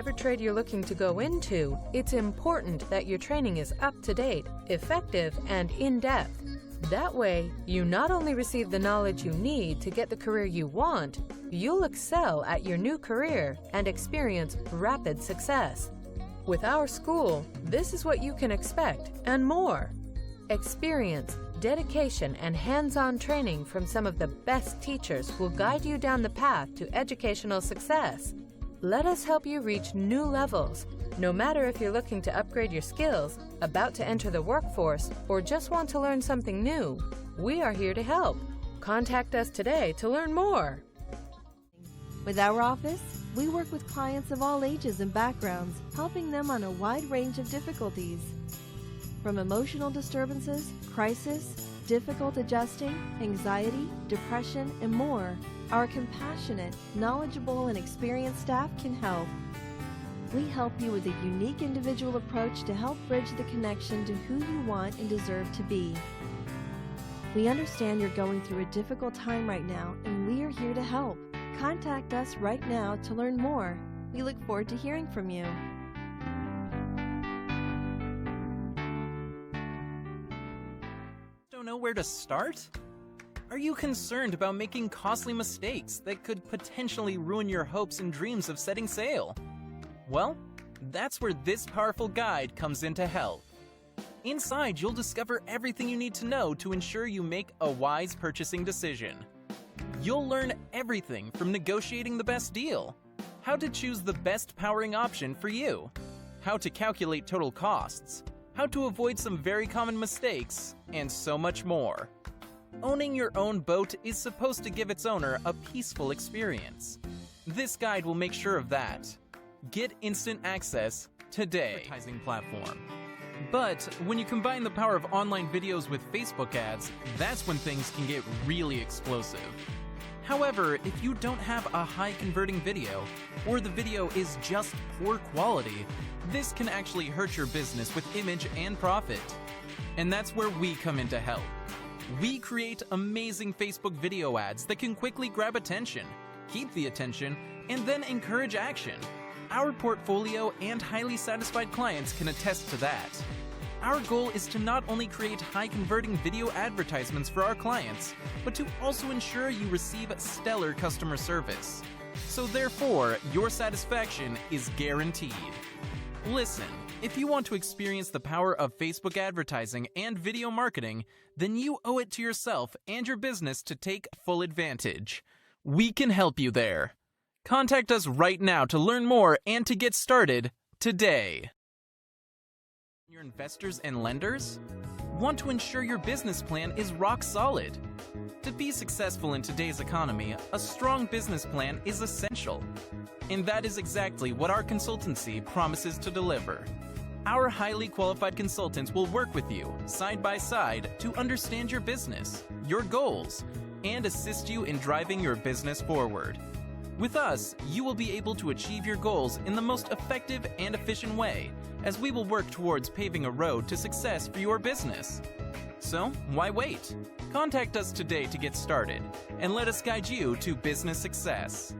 Whatever trade you're looking to go into, it's important that your training is up-to-date, effective, and in-depth. That way, you not only receive the knowledge you need to get the career you want, you'll excel at your new career and experience rapid success. With our school, this is what you can expect and more. Experience, dedication, and hands-on training from some of the best teachers will guide you down the path to educational success. Let us help you reach new levels. No matter if you're looking to upgrade your skills, about to enter the workforce, or just want to learn something new, we are here to help. Contact us today to learn more. With our office, we work with clients of all ages and backgrounds, helping them on a wide range of difficulties. From emotional disturbances, crisis, difficult adjusting, anxiety, depression, and more, our compassionate, knowledgeable, and experienced staff can help. We help you with a unique individual approach to help bridge the connection to who you want and deserve to be. We understand you're going through a difficult time right now, and we are here to help. Contact us right now to learn more. We look forward to hearing from you. Don't know where to start? Are you concerned about making costly mistakes that could potentially ruin your hopes and dreams of setting sail? Well, that's where this powerful guide comes in to help. Inside, you'll discover everything you need to know to ensure you make a wise purchasing decision. You'll learn everything from negotiating the best deal, how to choose the best powering option for you, how to calculate total costs, how to avoid some very common mistakes, and so much more. Owning your own boat is supposed to give its owner a peaceful experience. This guide will make sure of that. Get instant access today. Advertising platform. But when you combine the power of online videos with Facebook ads, that's when things can get really explosive. However, if you don't have a high converting video, or the video is just poor quality, this can actually hurt your business with image and profit. And that's where we come in to help. We create amazing Facebook video ads that can quickly grab attention, keep the attention, and then encourage action. Our portfolio and highly satisfied clients can attest to that. Our goal is to not only create high-converting video advertisements for our clients, but to also ensure you receive stellar customer service. So therefore, your satisfaction is guaranteed. Listen, if you want to experience the power of Facebook advertising and video marketing, then you owe it to yourself and your business to take full advantage. We can help you there. Contact us right now to learn more and to get started today. Your investors and lenders want to ensure your business plan is rock solid. To be successful in today's economy, a strong business plan is essential. And that is exactly what our consultancy promises to deliver. Our highly qualified consultants will work with you side by side to understand your business, your goals, and assist you in driving your business forward. With us, you will be able to achieve your goals in the most effective and efficient way, as we will work towards paving a road to success for your business. So, why wait? Contact us today to get started, and let us guide you to business success.